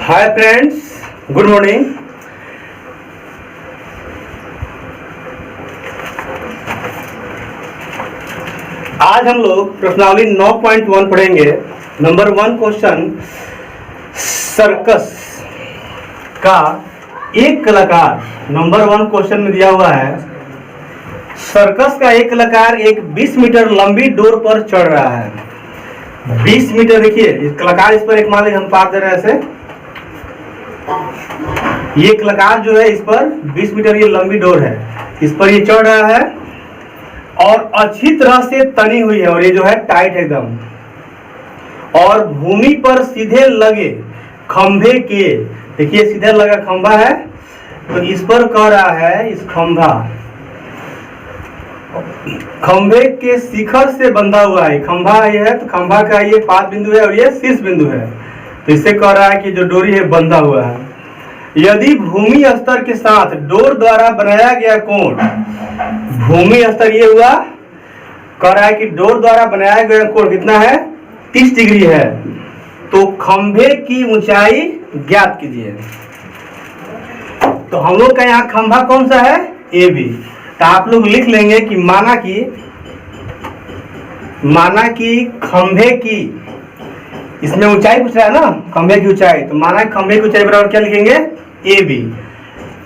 Hi friends, good morning. आज हम लोग प्रश्नावली 9.1 पढ़ेंगे। नंबर 1 क्वेश्चन, सर्कस का एक कलाकार। नंबर 1 क्वेश्चन में दिया हुआ है, सर्कस का एक कलाकार एक 20 मीटर लंबी डोर पर चढ़ रहा है। 20 मीटर, देखिए इस कलाकार, इस पर एक मान लीजिए हम पार दे रहे हैं ऐसे। ये कलाकार जो है इस पर 20 मीटर ये लंबी डोर है, इस पर ये चढ़ रहा है और अच्छी तरह से तनी हुई है और ये जो है टाइट एकदम। और भूमि पर सीधे लगे खंभे के, देखिए सीधे लगा खंभा है तो इस पर कह रहा है, इस खंभे के शिखर से बंधा हुआ है। खंभा ये है तो खंभा का ये पाद बिंदु है और ये शीर्ष बिंदु है, तो इससे कह रहा है कि जो डोरी है बंधा हुआ है। यदि भूमि स्तर के साथ डोर द्वारा बनाया गया कोण, भूमि स्तर ये हुआ, कह रहा है कि डोर द्वारा बनाया गया कोण कितना है, 30 डिग्री है, तो खंभे की ऊंचाई ज्ञात कीजिए। तो हम लोग का यहाँ खंभा कौन सा है, ए बी। तो आप लोग लिख लेंगे कि माना कि खंभे की, इसमें ऊंचाई पूछ रहा है ना, खंभे की ऊंचाई, तो माना खंभे की ऊंचाई बराबर क्या लिखेंगे, ए बी।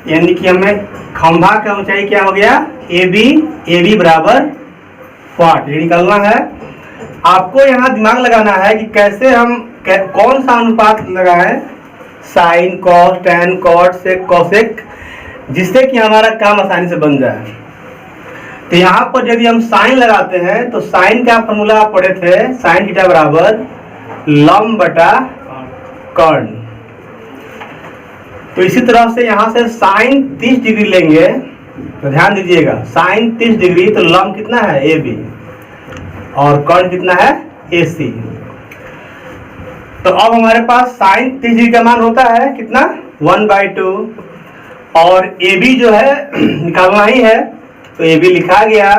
यानी कि हमें खंभा का ऊंचाई क्या हो गया, ए बी बराबर 60। ये निकालना है। आपको यहाँ दिमाग लगाना है कि कैसे हम कौन सा अनुपात लगाएं, साइन, कॉस, टैन, कॉट, सेक, कोसेक, जिससे कि हमारा काम आसानी से बन जाए। तो यहाँ पर यदि हम साइन लगाते हैं तो साइन का फॉर्मूला आप पढ़े थे, साइन थीटा बराबर लंब बटा कर्ण। तो इसी तरह से यहाँ से साइन 30 डिग्री लेंगे, तो ध्यान दीजिएगा, साइन 30 डिग्री तो लंब कितना है, ए बी, और कर्ण कितना है, ए सी। तो अब हमारे पास साइन 30 डिग्री का मान होता है कितना, 1/2, और ए बी जो है निकालना ही है, तो ए बी लिखा गया,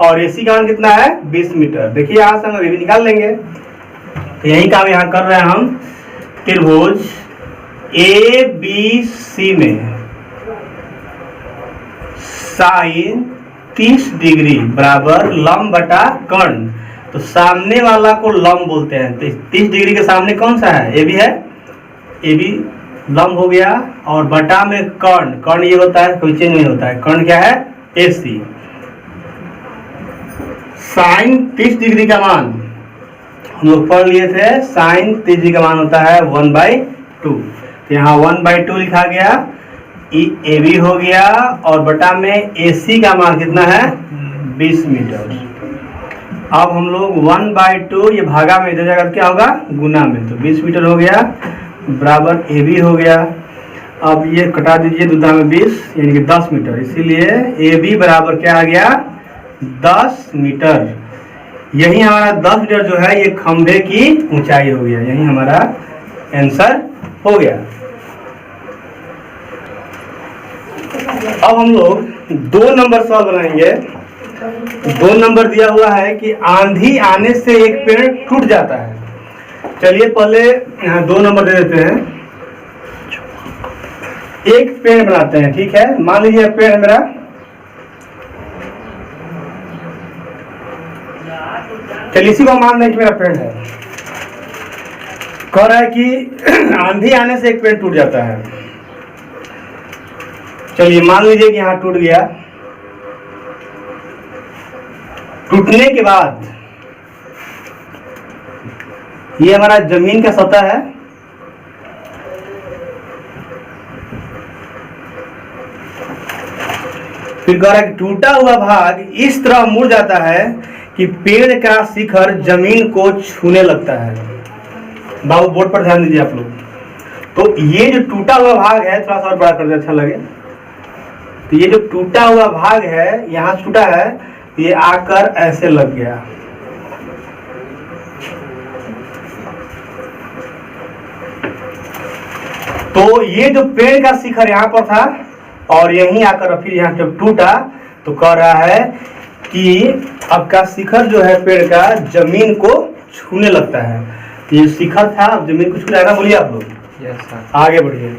और ए सी का मान कितना है, 20 मीटर। देखिए यहाँ से हम ए बी निकाल लेंगे। तो यही काम यहाँ कर रहे हैं हम। त्रिभुज ए बी सी में साइन 30 डिग्री बराबर लंब बटा कर्ण, तो सामने वाला को लंब बोलते हैं। तो 30 डिग्री के सामने कौन सा है, ए बी है, ए बी लंब हो गया, और बटा में कर्ण ये होता है, कोई चेंज नहीं होता है, कर्ण क्या है, ए सी। साइन 30 डिग्री का मान हम लोग पढ़ लिए थे, साइन 30 डिग्री का मान होता है 1/2। तो यहाँ 1/2 लिखा गया, ए बी हो गया, और बटा में ए सी का मान कितना है, 20 मीटर। अब हम लोग 1/2 ये भागा में इधर जाकर क्या होगा, गुना में, तो 20 मीटर हो गया बराबर ए बी हो गया। अब ये कटा दीजिए, 2 में 20 यानी कि 10 मीटर, इसीलिए ए बी बराबर क्या आ गया, 10 मीटर। यही हमारा 10 मीटर जो है ये खंभे की ऊंचाई हो गया, यही हमारा आंसर हो गया। अब हम लोग 2 नंबर सवाल बनाएंगे। 2 नंबर दिया हुआ है कि आंधी आने से एक पेड़ टूट जाता है। चलिए पहले यहाँ 2 नंबर दे देते हैं। एक पेड़ बनाते हैं, ठीक है। मान लीजिए पेड़ है मेरा, चलिए इसी को मान लें कि मेरा पेड़ है। कह रहा है कि आंधी आने से एक पेड़ टूट जाता है। चलिए मान लीजिए कि यहाँ टूट गया। टूटने के बाद ये हमारा जमीन का सतह है, फिर कह रहा है कि टूटा हुआ भाग इस तरह मुड़ जाता है कि पेड़ का शिखर जमीन को छूने लगता है। बाबू बोर्ड पर ध्यान दीजिए आप लोग। तो ये जो टूटा हुआ भाग है, थोड़ा सा और बड़ा कर दे अच्छा लगे, तो ये जो टूटा हुआ भाग है, यहाँ टूटा है, ये आकर ऐसे लग गया। तो ये जो पेड़ का शिखर यहाँ पर था और यहीं आकर फिर यहाँ जब टूटा, तो कह रहा है कि अब का शिखर जो है पेड़ का जमीन को छूने लगता है। ये शिखर था, अब जमीन को छू जाएगा, बोलिए आप लोग। आगे बढ़िए।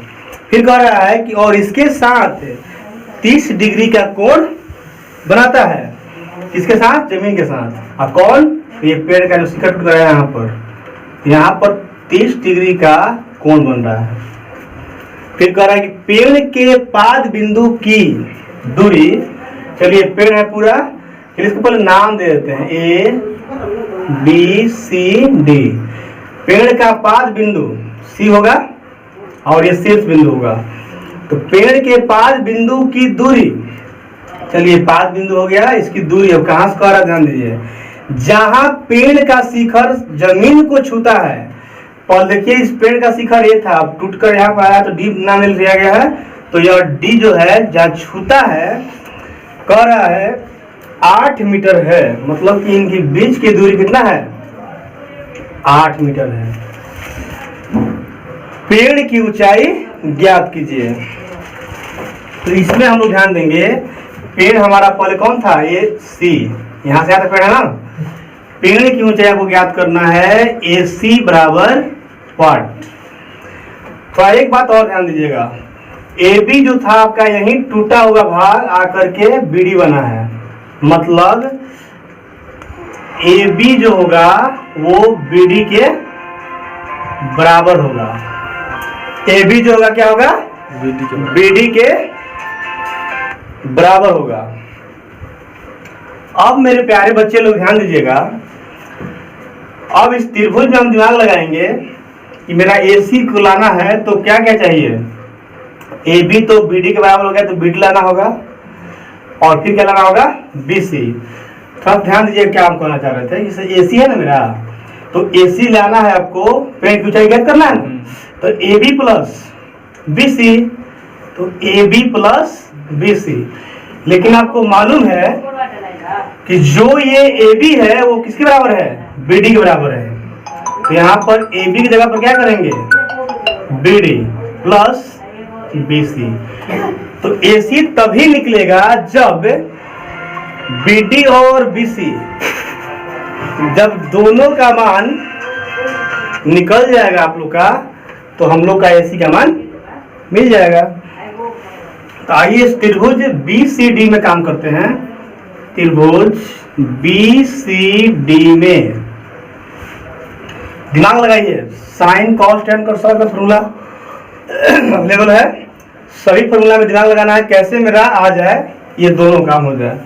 फिर कह रहा है कि और इसके साथ 30 डिग्री का कोण बनाता है। किसके साथ? जमीन के साथ। और कौन? ये पेड़ का जो शिखर टूट रहा है यहाँ पर 30 डिग्री का कोण बन रहा है। फिर कह रहा है कि पेड़ के पाद बिंदु की दूरी, चलिए पेड़ है पूरा, फिर इसको पहले नाम दे देते हैं A B C D। पेड़ का पाद बिंदु C होगा और ये शीर्ष बिंदु होगा। तो पेड़ के पाद बिंदु की दूरी, चलिए पाद बिंदु हो गया, इसकी दूरी अब कहां से कह रहा है ध्यान दीजिए, जहां पेड़ का शिखर जमीन को छूता है। और देखिए इस पेड़ का शिखर ये था, अब टूट कर यहाँ पर आया तो डी नाम लिया गया है। तो यह डी जो है जहाँ छूता है, कह रहा है 8 मीटर है, मतलब कि इनकी बीच की दूरी कितना है? 8 मीटर है। पेड़ की ऊंचाई ज्ञात कीजिए। तो इसमें हम लोग ध्यान देंगे, पेड़ हमारा पहले कौन था? ये सी, यहां से आता पेड़ है ना। पेड़ की ऊंचाई को ज्ञात करना है AC बराबर वाट। तो एक बात और ध्यान दीजिएगा, AB जो था आपका यही टूटा हुआ भाग आकर के BD बना है, मतलब AB जो होगा वो BD के बराबर होगा। AB जो होगा क्या होगा? BD के बराबर होगा। अब मेरे प्यारे बच्चे लोग ध्यान दीजिएगा, अब इस त्रिभुज में हम दिमाग लगाएंगे कि मेरा AC को लाना है तो क्या क्या चाहिए? AB तो BD के बराबर हो गया, तो BD लाना होगा, और फिर क्या लाना होगा? BC। तो आप ध्यान दीजिए क्या हम कहना चाह रहे थे, जैसे AC है ना मेरा, तो AC लाना है आपको, पेड़ की ऊंचाई ज्ञात करना है ना, तो AB प्लस BC, तो AB प्लस BC। लेकिन आपको मालूम है कि जो ये AB है वो किसके बराबर है? BD के बराबर है। तो यहाँ पर AB की जगह पर क्या करेंगे? BD plus BC। तो AC तभी निकलेगा जब BD और BC, जब दोनों का मान निकल जाएगा आप लोग का, तो हम लोग का AC का मान मिल जाएगा। तो आइए इस त्रिभुज BCD में काम करते हैं। त्रिभुज BCD में दिमाग लगाइए, साइन कॉस टेन का फॉर्मूला अवेलेबल है, सभी फॉर्मूला में दिमाग लगाना है, कैसे मेरा आ जाए ये दोनों काम हो जाए।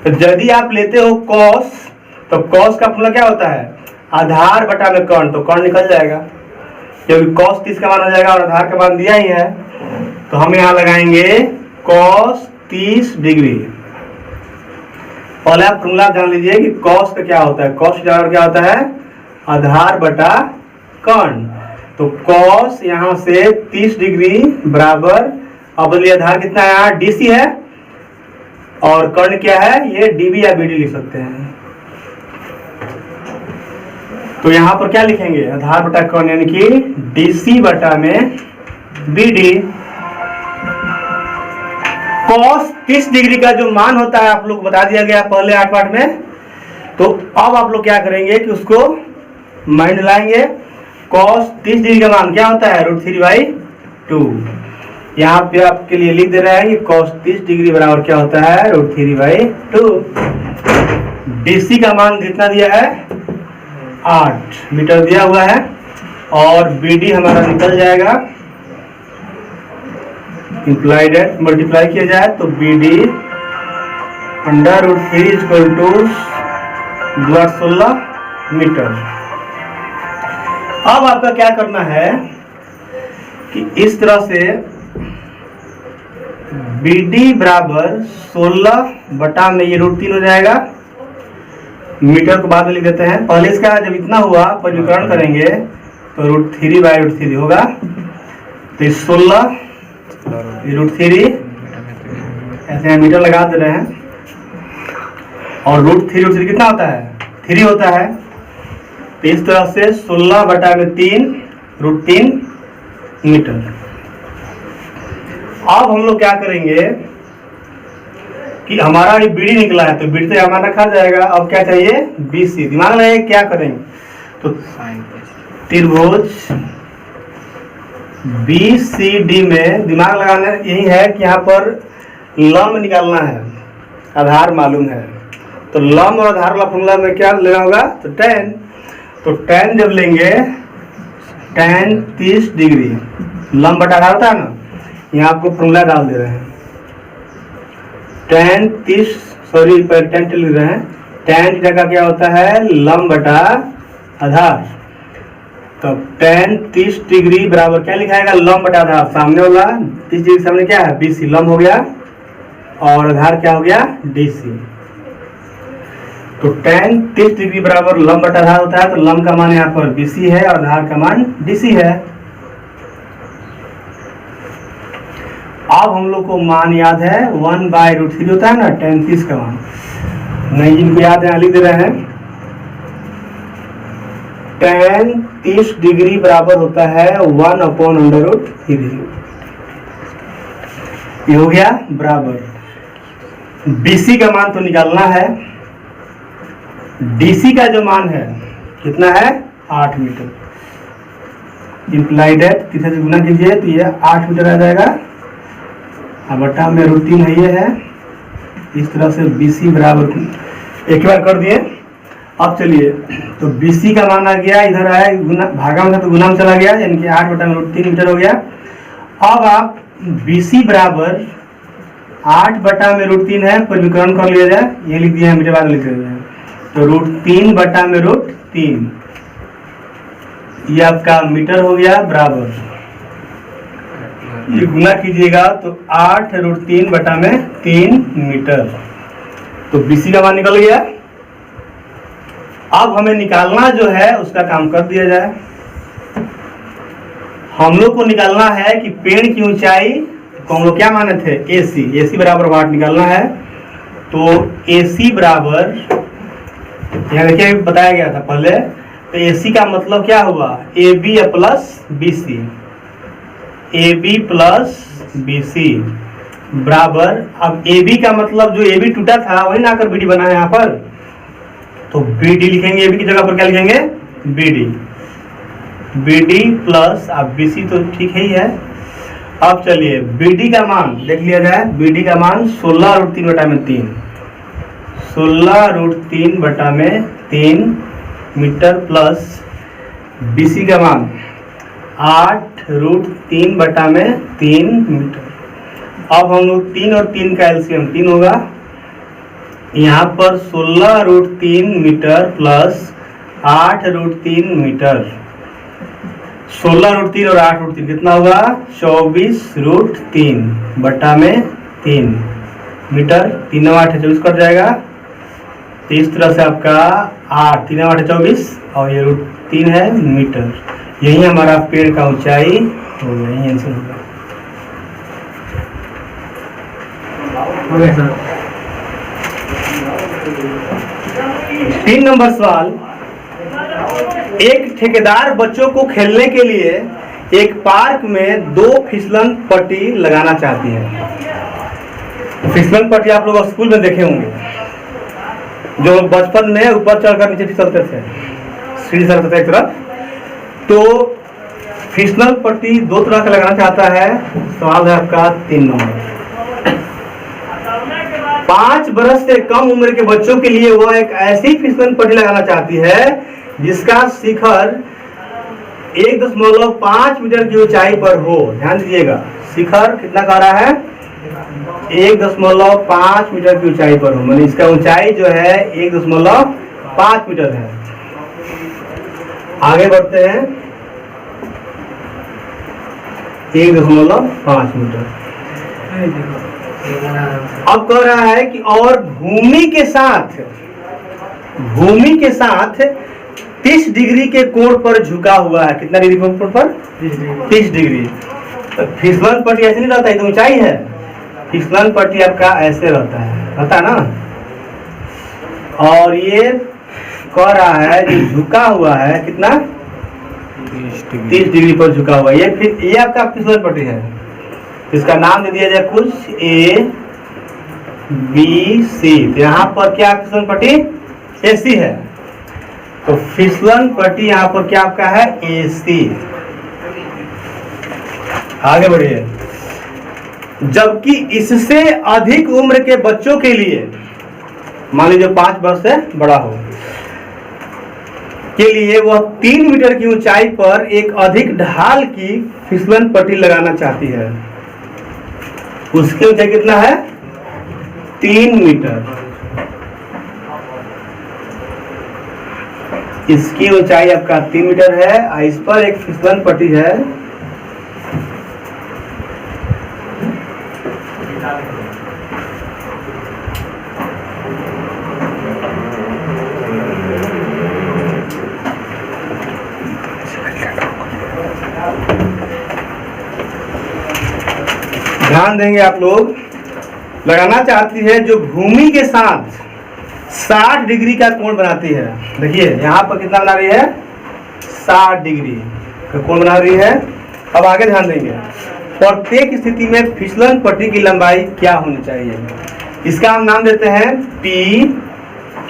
तो यदि आप लेते हो कॉस, तो कॉस का फॉर्मूला क्या होता है? आधार बटा में कर्ण, तो कर्ण निकल जाएगा, क्योंकि कॉस 30 का मान हो जाएगा और आधार का मान दिया ही है। तो हम यहाँ लगाएंगे कॉस 30 डिग्री। पहले आप फॉर्मूला जान लीजिए कि कॉस का क्या होता है। कॉस क्या होता है? आधार बटा कर्ण। तो कॉस यहां से 30 डिग्री बराबर, अब बदलिए आधार कितना है? यहाँ DC है, और कर्ण क्या है? ये DB या BD लिख सकते हैं। तो यहाँ पर क्या लिखेंगे? आधार बटा कर्ण, यानी कि DC बटा में BD। कॉस 30 डिग्री का जो मान होता है आप लोग बता दिया गया पहले 8 पार्ट में। तो अब आप लोग क्या करेंगे कि उसको माइंड लाएंगे। कॉस 30 डिग्री का मान क्या होता है? √3/2। यहाँ पे आपके लिए लिख दे रहा है कि कॉस 30 डिग्री बराबर क्या होता है? √3/2। DC का मान कितना दिया है? 8 मीटर दिया हुआ है, और BD हमारा निकल जाएगा, इम्प्लाइड एट मल्टीप्लाई किया जाए तो BD √3 = 16 मीटर। अब आपका क्या करना है कि इस तरह से BD बराबर 16 बटा में ये √3 हो जाएगा, मीटर को बाद में लिख देते हैं। पहले इसका जब इतना हुआ पंजीकरण करेंगे तो √3/√3 होगा, तो 16 √3 ऐसे मीटर लगा दे रहे हैं, और √3 कितना होता है? 3 होता है। तो इस तरह से 16 बटा में 3 √3 मीटर। अब हम लोग क्या करेंगे कि हमारा ये BD निकला है, तो BD से हमारा रखा जाएगा। अब क्या चाहिए? BC। दिमाग लगाइए क्या करेंगे। तो त्रिभुज BCD में दिमाग लगाना यही है कि यहाँ पर लंब निकालना है, आधार मालूम है, तो लंब और आधार वाला फॉर्मूला में क्या लेना होगा, तो tan। तो tan जब लेंगे, tan 30 डिग्री, लंब बटा आधार होता है ना, यहाँ आपको फॉर्मूला डाल दे रहे हैं, tan 30, सॉरी पर tan लिख रहे हैं, tan की जगह क्या होता है, लंब बटा आधार। तो tan 30 डिग्री बराबर क्या लिखाएगा, लंब बटा आधार, सामने वाला 30 डिग्री सामने क्या है, BC, लंब हो गया, और आधार क्या हो गया, DC। तो tan 30 डिग्री बराबर लंब बटा आधार होता है, तो लंब का मान यहाँ पर BC है और आधार का मान DC है। अब हम लोग को मान याद है 1/√3 होता है ना, tan 30 का मान, नहीं जिनको याद है लिख दे रहे हैं, tan 30 डिग्री बराबर होता है 1/√3। ये हो गया बराबर। BC का मान तो निकालना है, DC का जो मान है कितना है, 8 मीटर। इंप्लाइड है, किसी से गुना कीजिए तो ये 8 मीटर आ जाएगा, अब बटा में √3 है, ये है। इस तरह से BC बराबर एक बार कर दिए। अब चलिए, तो BC का मान आ गया, इधर आया गुना, भागा में था तो गुना में चला गया, यानी कि 8 बटा में √3 मीटर हो गया। अब आप BC बराबर 8 बटा में √3 है, परिवीकरण कर लिया जाए, ये लिख दिया है, मीटर बाद लिख रहे हैं, तो √3 बटा में √3, ये आपका मीटर हो गया बराबर, ये गुना कीजिएगा तो 8√3 बटा में 3 मीटर, तो BC का मान निकल गया। अब हमें निकालना जो है उसका काम कर दिया जाए। हम लोग को निकालना है कि पेड़ की ऊंचाई को हम लोग क्या माने थे, AC बराबर वाट निकालना है। तो AC बराबर, यहाँ देखिए बताया गया था पहले, तो AC का मतलब क्या हुआ, AB plus BC, AB plus BC बराबर, अब AB का मतलब जो AB टूटा था वही ना आकर BD बना है यहाँ पर, तो BD लिखेंगे, AB की जगह पर क्या लिखेंगे, BD प्लस, अब BC तो ठीक ही है। अब चलिए BD का मान देख लिया जाए, BD का मान 16√3 बटा में 3, 16√3 बटा में 3 मीटर प्लस BC का मान 8√3 बटा में 3 मीटर। अब हम लोग 3 और 3 का एलसीएम 3 होगा, यहाँ पर 16√3 मीटर प्लस 8√3 मीटर, 16√3 और 8√3 कितना होगा, 24√3 बटा में 3 मीटर, 3 8 24 कट जाएगा, तो इस तरह से आपका 8 3 8 24 और ये √3 है मीटर। यही हमारा पेड़ का ऊंचाई हो गया, यही आंसर होगा। 3 नंबर सवाल, एक ठेकेदार बच्चों को खेलने के लिए एक पार्क में 2 फिसलन पट्टी लगाना चाहती है। फिसलन पट्टी आप लोग स्कूल में देखे होंगे, जो बचपन में ऊपर चढ़कर नीचे फिसलते थे, सीढ़ी चढ़ते थे एक तरफ, तो फिसलन पट्टी 2 तरह का लगाना चाहता है। सवाल है आपका 3 नंबर। 5 वर्ष से कम उम्र के बच्चों के लिए वह एक ऐसी फिसलन पट्टी लगाना चाहती है जिसका शिखर 1.5 मीटर की ऊंचाई पर हो। ध्यान दीजिएगा, शिखर कितना का रहा है, 1.5 मीटर की ऊंचाई पर हो, मतलब इसका ऊंचाई जो है 1.5 मीटर है। आगे बढ़ते हैं, 1.5 मीटर। अब कह रहा है कि और भूमि के साथ 30 डिग्री के कोण पर झुका हुआ है। कितना डिग्री कोण पर, 30 डिग्री। तो फिसलन पट्टी ऐसे नहीं रहता है, तो ऊंचाई है, फिसलन पट्टी आपका ऐसे रहता है ना। और ये कह रहा है कि झुका हुआ है, कितना, 30 डिग्री पर झुका हुआ है। ये आपका फिसलन पट्टी है, इसका नाम दे दिया जाए कुछ A B C। तो यहाँ पर क्या फिसलन पट्टी AC है, तो फिसलन पट्टी यहाँ पर क्या आपका है AC। आगे बढ़िए। जबकि इससे अधिक उम्र के बच्चों के लिए, मान लीजिए 5 वर्ष से बड़ा हो, के लिए वह 3 मीटर की ऊंचाई पर एक अधिक ढाल की फिसलन पट्टी लगाना चाहती है। उसकी ऊंचाई कितना है? 3 मीटर। इसकी ऊंचाई आपका 3 मीटर है, इस पर एक फिसलन पट्टी है। ध्यान देंगे आप लोग, लगाना चाहती है जो भूमि के साथ 60 डिग्री का कोण बनाती है। देखिए यहाँ पर कितना बना रही है? 60 डिग्री का कोण बना रही है। अब आगे ध्यान देंगे, प्रत्येक स्थिति में फिसलन पट्टी की लंबाई क्या होनी चाहिए? इसका हम नाम देते हैं पी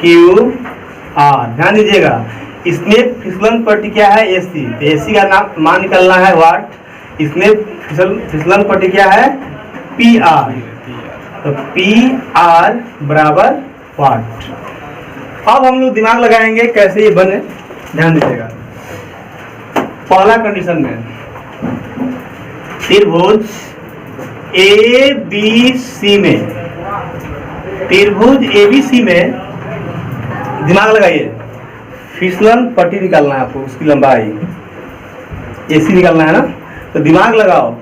क्यू आर। ध्यान दीजिएगा, इसमें फिसलन पट्टी क्या है? एसी। एसी का नाम मान निकलना है वाट। इसमें फिसलन पट्टी क्या है? P R. तो पी आर बराबर वाट। अब हम लोग दिमाग लगाएंगे कैसे ये बने, ध्यान दीजिएगा। पहला कंडीशन में त्रिभुज ए बी सी में, त्रिभुज ए बी सी में दिमाग लगाइए, फिसलन पट्टी निकालना है आपको, उसकी लंबाई एसी निकालना है ना। तो दिमाग लगाओ,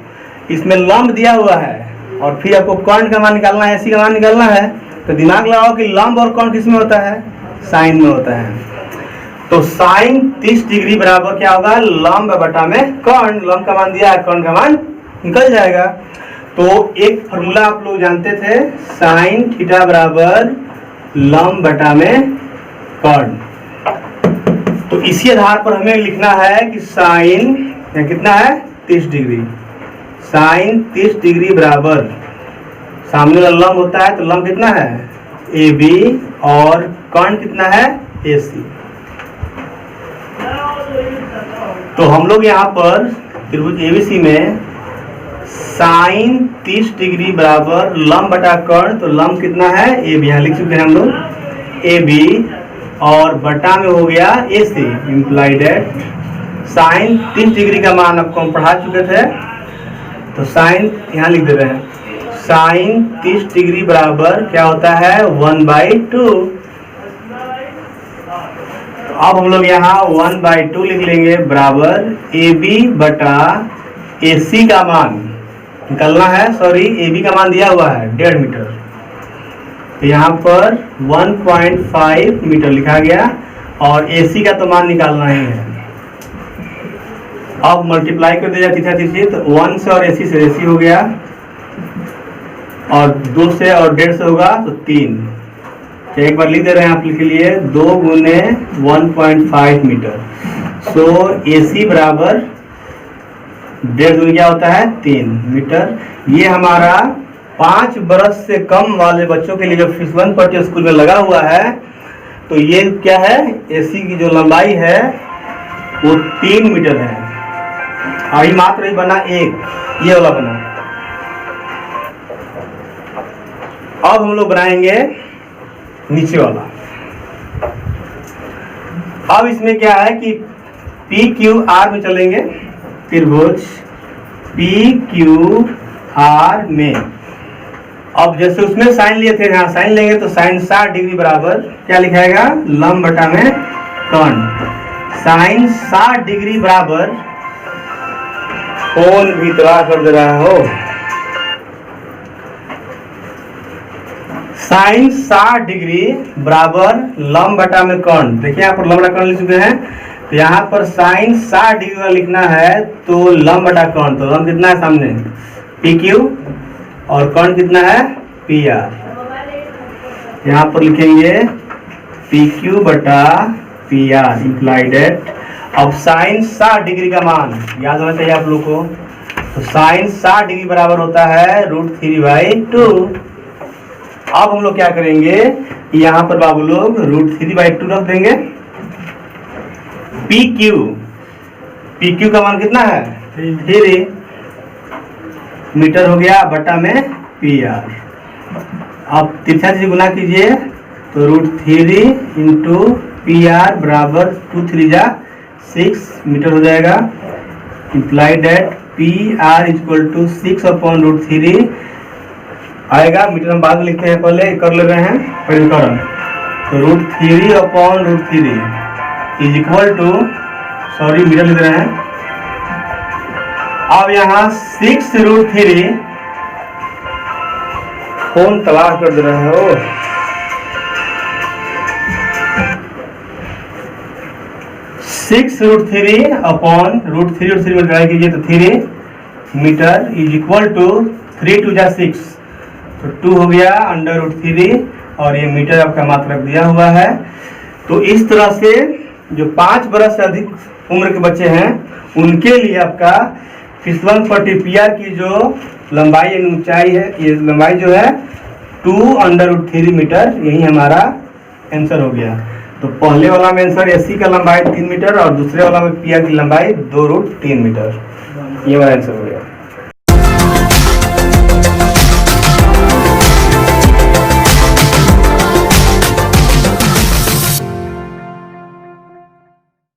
इसमें लंब दिया हुआ है और फिर आपको कर्ण का मान निकालना है, एसी का मान निकालना है। तो दिमाग लगाओ कि लंब और कर्ण किस में होता है? साइन में होता है। तो साइन 30 डिग्री बराबर क्या होगा? लंब बटा में कर्ण। लंब का मान दिया है, कर्ण का मान निकल जाएगा। तो एक फॉर्मूला आप लोग जानते थे, साइन थीटा बराबर लंब बटा में कर्ण। तो इसी आधार पर हमें लिखना है कि साइन कितना है? 30 डिग्री। साइन 30 डिग्री बराबर, सामने वाला लंब होता है तो लंब कितना है? ए बी, और कर्ण कितना है? ए सी। तो हम लोग यहाँ पर त्रिभुज एबीसी में साइन 30 डिग्री बराबर लंब बटा कर्ण, तो लंब कितना है? A B. यहाँ लिख चुके हैं हम लोग ए बी, और बटा में हो गया ए सी। इम्प्लाइड एट साइन 30 डिग्री का मान आपको हम पढ़ा चुके थे, तो साइन यहाँ लिख दे रहे हैं। साइन 30 डिग्री बराबर क्या होता है? 1/2। तो अब हम लोग यहाँ 1/2 लिख लेंगे बराबर ए बी बटा ए सी का मान निकलना है। सॉरी, ए बी का मान दिया हुआ है 1.5 मीटर, तो यहाँ पर 1.5 मीटर लिखा गया, और ए सी का तो मान निकालना ही है। अब मल्टीप्लाई कर दिया तीसरा, तो 1 से और एसी से एसी हो गया, और 2 से और 1.5 से होगा तो 3। तो एक बार लिख दे रहे हैं आप के लिए, 2 गुने 1.5 मीटर। सो एसी बराबर 1.5 गुने क्या होता है? 3 मीटर। ये हमारा 5 वर्ष से कम वाले बच्चों के लिए जो फिसलन पट्टी स्कूल में लगा हुआ है, तो ये क्या है? एसी की जो लंबाई है वो 3 मीटर है। अभी मात्र ही बना एक, ये वाला बना। अब हम लोग बनाएंगे नीचे वाला। अब इसमें क्या है कि पी क्यू आर में चलेंगे, त्रिभुज पी क्यू आर में। अब जैसे उसमें साइन लिए थे, यहाँ साइन लेंगे तो साइन 60 डिग्री बराबर क्या लिखाएगा? लंब बटा में कर्ण। साइन 60 डिग्री बराबर, कौन भी तबाह कर दे रहा हो, साइन 60 डिग्री बराबर लंब बटा में कर्ण। देखिए यहाँ पर लंब बटा कर्ण लिख चुके हैं, तो यहाँ पर साइन 60 डिग्री का लिखना है तो लंब बटा कर्ण। तो लंब कितना है सामने? पी क्यू, और कर्ण कितना है? P R. यहाँ पर लिखेंगे पी क्यू बटा पी आर इम्प्लाइड एट। अब साइन 60 डिग्री का मान याद होना चाहिए आप लोग को, तो साइन 60 डिग्री बराबर होता है √3/2। अब हम लोग क्या करेंगे, यहाँ पर बाबू लोग √3/2 रख देंगे। पी क्यू का मान कितना है? 3। मीटर हो गया बटा में पी आर। अब तिरछा से गुना कीजिए तो √3 इंटू पी आर बराबर 2 3 जा 6 मीटर हो जाएगा। Imply that P R equal to 6/√3 आएगा। मीटर हम बाद में लिखते हैं, पहले कर ले रहे हैं परिकरण। तो √3/√3 is equal to, sorry metre लिख रहे हैं। अब यहाँ 6√3 फोन तबाह कर दे रहे हो। 6√3/√3 मल्टीप्लाई कीजिए तो 3 मीटर इज इक्वल टू 3 2 जा 6, तो 2 हो गया √3 और ये मीटर आपका मात्रक दिया हुआ है। तो इस तरह से जो 5 बरस से अधिक उम्र के बच्चे हैं उनके लिए आपका फिसलन पट्टी पीआर की जो लंबाई यानी ऊंचाई है, ये लंबाई जो है 2√3 मीटर, यही हमारा आंसर हो गया। तो पहले वाला में आंसर एसी का लंबाई 3 मीटर और दूसरे वाला में पीआर की लंबाई 2√3 मीटर, ये हमारा आंसर हो गया।